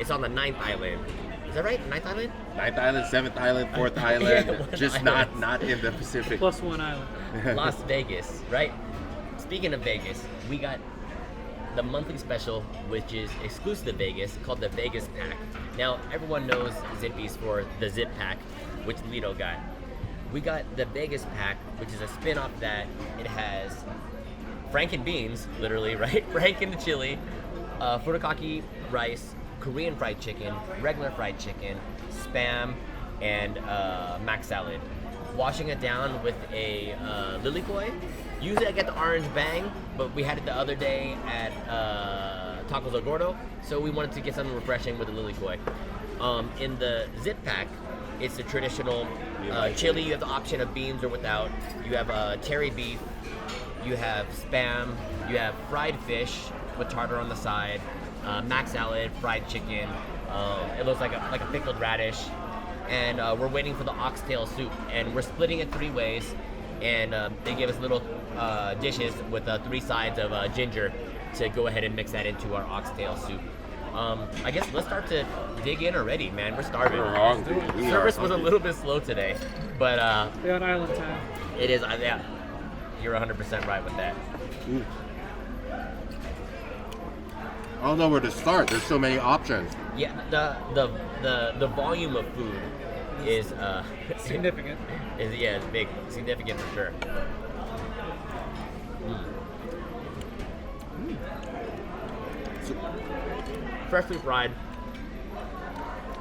It's on the 9th island. Is that right? 9th island? 9th island, 7th island, 4th island, one just island. not in the Pacific. Plus one island. Las Vegas, right? Speaking of Vegas, we got the monthly special, which is exclusive to Vegas, called the Vegas Pac. Now, everyone knows Zippys for the Zip Pack, which Lito got. We got the Vegas Pac, which is a spin-off that it has Franken beans, literally, right? Franken chili, furikake rice, Korean fried chicken, regular fried chicken, Spam, and mac salad. Washing it down with a lily koi. Usually I get the orange bang, but we had it the other day at Tacos El Gordo, so we wanted to get something refreshing with the lily koi. In the Zip Pack, it's the traditional chili. You have the option of beans or without. You have cherry beef. You have Spam. You have fried fish with tartar on the side. Mac salad, fried chicken. It looks like a pickled radish. And we're waiting for the Oxtail Soup. And we're splitting it 3 ways. And they gave us little dishes with 3 sides of ginger to go ahead and mix that into our Oxtail Soup. I guess let's start to dig in already, man. We're starving. We're hungry. Service was a little bit slow today, but We're on island time. it is. Yeah, you're 100% right with that. I don't know where to start. There's so many options. Yeah, the volume of food is Significant. it's big, significant for sure. So, Freshly fried.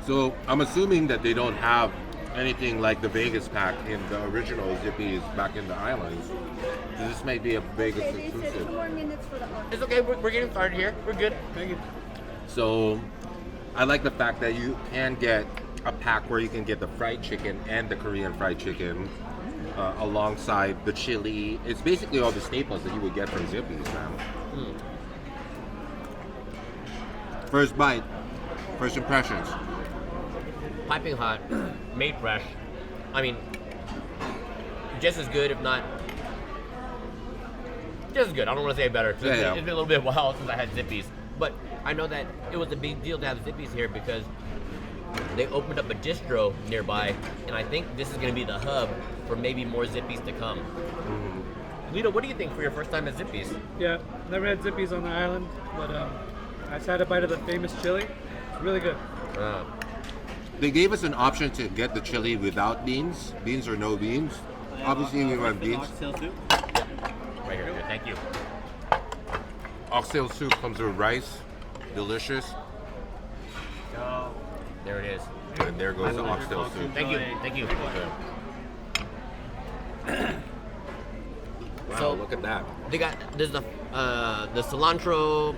so I'm assuming that they don't have anything like the Vegas Pack in the original Zippys back in the islands. So this may be a Vegas Okay, they said 2 exclusive. more minutes for the order. It's okay. We're getting started here. We're good. Thank you. So I like the fact that you can get a pack where you can get the fried chicken and the Korean fried chicken alongside the chili. It's basically all the staples that you would get from Zippy's, man. First bite, first impressions. Piping hot, made fresh. I mean, just as good, if not just as good. I don't want to say better. 'Cause it's been a little bit while since I had Zippys, but I know that it was a big deal to have Zippys here because they opened up a distro nearby, and I think this is going to be the hub for maybe more Zippys to come. Lito, what do you think for your first time at Zippys? Yeah, never had Zippys on the island, but I just had a bite of the famous chili. It's really good. They gave us an option to get the chili without beans or no beans. Obviously, we want beans. Oxtail soup. Right here, good. Thank you. Oxtail soup comes with rice, delicious. There it is. And there goes the oxtail soup. Thank you. Thank you. Wow, So- look at that. There's the cilantro,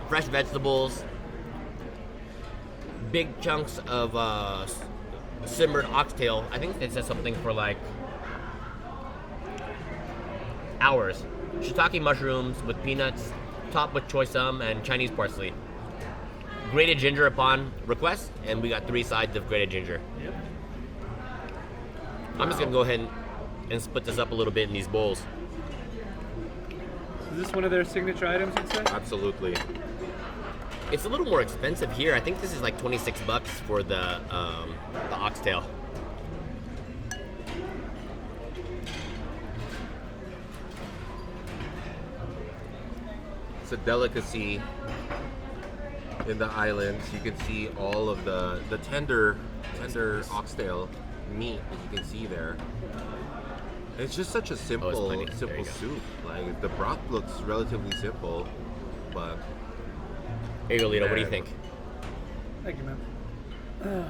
fresh vegetables, big chunks of simmered oxtail. I think it says something for like hours. Shiitake mushrooms with peanuts, topped with choy sum and Chinese parsley. Grated ginger upon request, and we got 3 sides of grated ginger. Yep. I'm just gonna go ahead and split this up a little bit in these bowls. Is this one of their signature items, you'd say? Absolutely. It's a little more expensive here. I think this is like $26 for the oxtail. It's a delicacy in the islands. You can see all of the tender oxtail meat that you can see there. It's just such a simple plenty. There you go. soup. Like the broth looks relatively simple, but Here you go, Lito. What do you Man. think? Thank you, man. Let's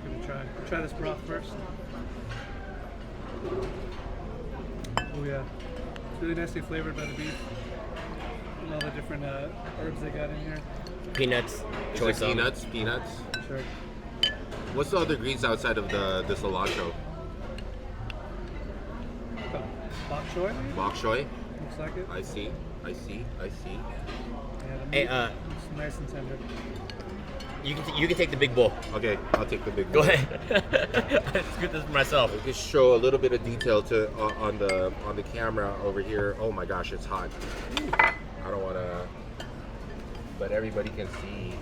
give it a try. We'll try this broth first. Oh yeah, it's really nicely flavored by the beef and all the different herbs they got in here. Peanuts, is choy it sum. peanuts. Sure. What's the other greens outside of the cilantro? Bok choy, maybe? Bok choy. Looks like it. I see. Yeah, the Hey, meat looks nice and tender. you can take the big bowl. Okay, I'll take the big Go one. ahead. I scoot this for myself. I'll just show a little bit of detail to on the camera over here. Oh my gosh, it's hot. I don't want to. but everybody can see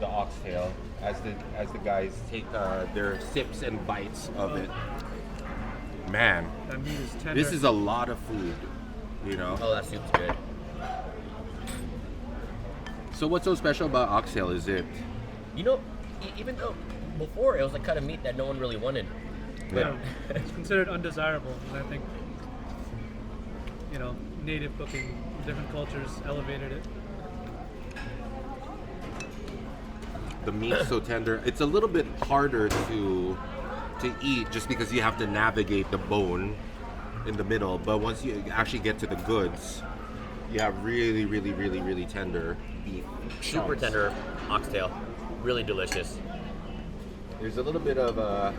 the oxtail as the guys take their sips and bites of it. Man, That meat is tender. this is a lot of food, you know. Oh, that soup's good. So what's so special about oxtail? Is it? You know, even though before it was a cut of meat that no one really wanted. Yeah. It's considered undesirable, and I think, native cooking, different cultures elevated it. The meat's so tender. It's a little bit harder to eat just because you have to navigate the bone in the middle. But once you actually get to the goods, you have really, really, really, really tender beef. Super chunks. tender oxtail. Really delicious. There's a little bit of the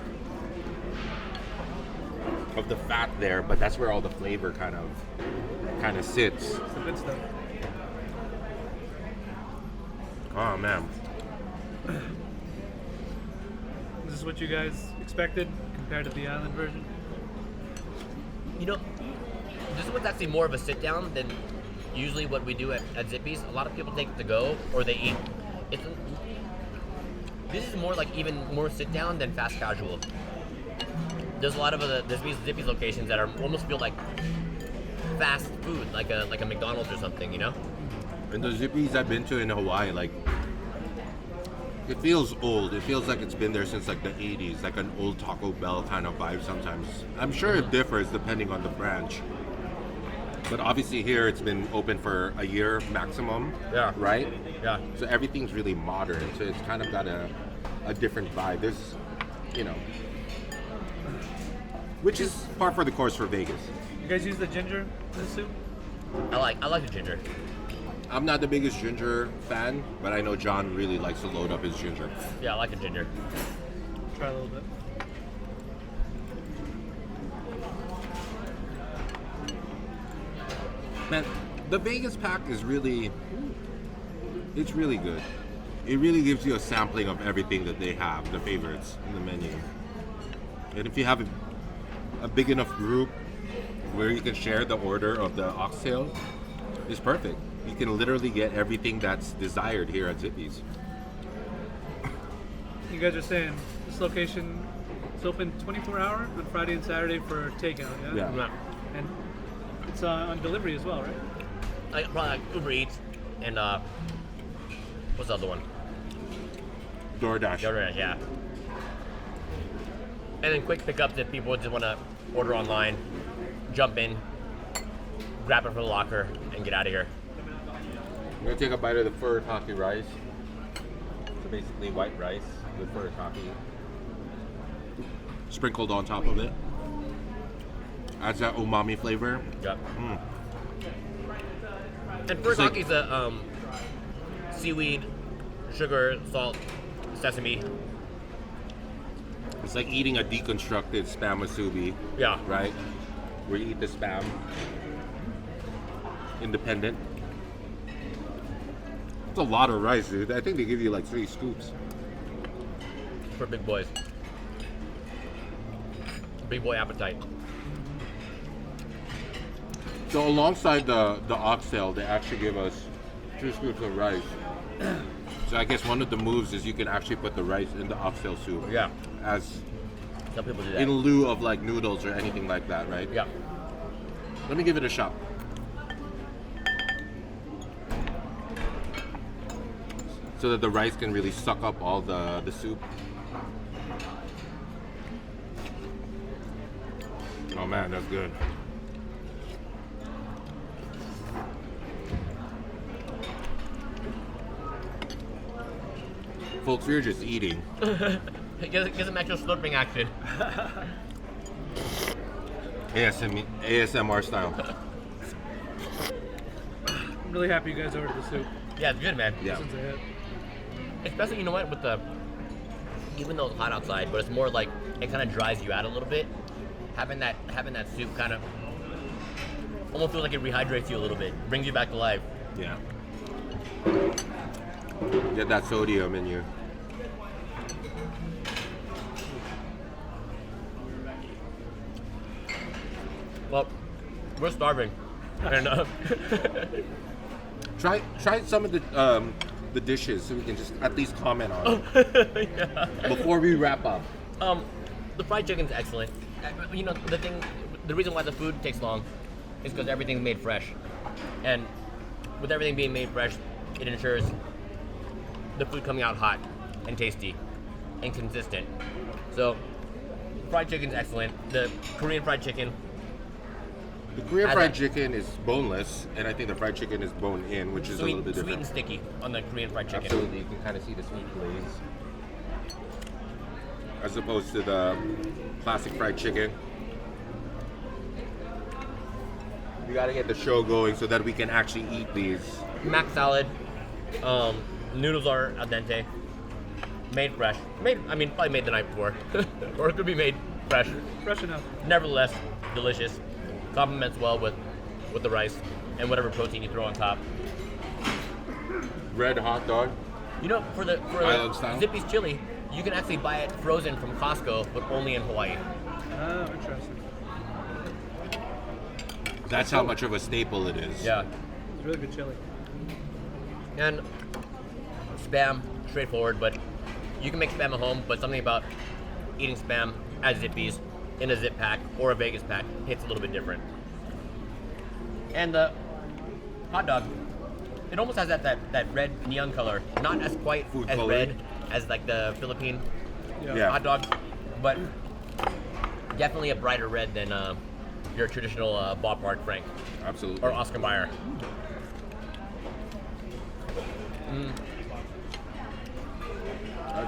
fat there, but that's where all the flavor kind of sits. It's the good stuff. Oh man. Is this what you guys expected compared to the island version? You know, this one's actually more of a sit down than usually what we do at Zippy's. A lot of people take it to go or they eat. This is more like even more sit down than fast casual. There's a lot of the Zippy's locations that are almost feel like fast food, like a McDonald's or something, you know? And the Zippys I've been to in Hawaii, like, it feels old. It feels like it's been there since like the 80s, like an old Taco Bell kind of vibe sometimes. I'm sure it differs depending on the branch. But obviously here it's been open for a year maximum, Yeah. right? Yeah. So everything's really modern, so it's kind of got a different vibe. There's, which is par for the course for Vegas. You guys use the ginger in the soup? I like the ginger. I'm not the biggest ginger fan, but I know John really likes to load up his ginger. Yeah, I like the ginger. Try a little bit. Man, the Vegas Pac is it's really good. It really gives you a sampling of everything that they have, the favorites in the menu. And if you have a big enough group where you can share the order of the oxtail, it's perfect. You can literally get everything that's desired here at Zippy's. You guys are saying this location is open 24-hour on Friday and Saturday for takeout, yeah? Yeah. And it's on delivery as well, right? Probably like Uber Eats and what's the other one? DoorDash. DoorDash, yeah. And then quick pickups if people just want to order online, jump in, grab it from the locker, and get out of here. I'm gonna take a bite of the furikake rice. So basically white rice with furikake sprinkled on top of it. Adds that umami flavor. Yep. Mm. And It's like- furikake is a seaweed, sugar, salt, sesame. It's like eating a deconstructed spam musubi, Yeah. right? Where you eat the spam independent. It's a lot of rice, dude. I think they give you like 3 scoops. For big boys. Big boy appetite. So alongside the oxtail, they actually give us 2 scoops of rice. So I guess one of the moves is you can actually put the rice in the oxtail soup. Yeah. As Some people do that. in lieu of like noodles or anything like that, right? Yeah. Let me give it a shot. So that the rice can really suck up all the soup. Oh man, that's good. Folks, we're just eating. It gives them extra slurping action. ASMR style. I'm really happy you guys ordered the soup. Yeah, it's good, man. Yeah. This one's a hit. Especially, you know what, with the, even though it's hot outside, but it's more like, it kind of dries you out a little bit. Having that soup kind of, almost feels like it rehydrates you a little bit. Brings you back to life. Yeah. Get that sodium in you. Well, we're starving. And Try some of the dishes so we can just at least comment on Yeah. it before we wrap up. The fried chicken's excellent. You know, the reason why the food takes long is because everything's made fresh. And with everything being made fresh, it ensures the food coming out hot and tasty and consistent. So, fried chicken's excellent. The Korean fried chicken, The Korean Has fried it- chicken is boneless, and I think the fried chicken is bone-in, which is a little bit sweet different. and sticky on the Korean fried chicken. Absolutely, you can kind of see the sweet glaze, as opposed to the classic fried chicken. We gotta get the show going so that we can actually eat these. Mac salad. Noodles are al dente. Made fresh. Probably made the night before. Or it could be made fresh. Fresh enough. Nevertheless, delicious. Complements well with the rice and whatever protein you throw on top. Red hot dog. You know, for the Island style? Zippy's chili, you can actually buy it frozen from Costco, but only in Hawaii. Oh, interesting. That's how much of a staple it is. Yeah. It's really good chili. And Spam, straightforward, but you can make Spam at home, but something about eating Spam at Zippy's in a Zip Pack or a Vegas Pack hits a little bit different. And the hot dog, it almost has that red neon color, not as quite Food as coloring. red as like the Philippine Yeah. hot dog, but definitely a brighter red than your traditional ballpark Frank Absolutely. or Oscar Mayer.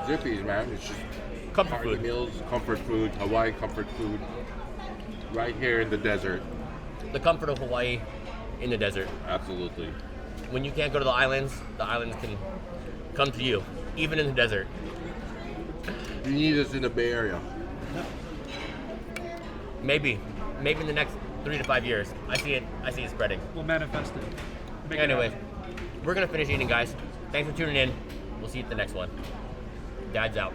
Zippy's, man. It's just Comfort party food. meals, comfort food, Hawaiian comfort food, right here in the desert. The comfort of Hawaii in the desert. Absolutely. When you can't go to the islands can come to you, even in the desert. You need us in the Bay Area. Maybe in the next 3 to 5 years. I see it spreading. We'll manifest it. Make it Anyways, happen. we're gonna finish eating, guys. Thanks for tuning in. We'll see you at the next one. D.A.D.S out.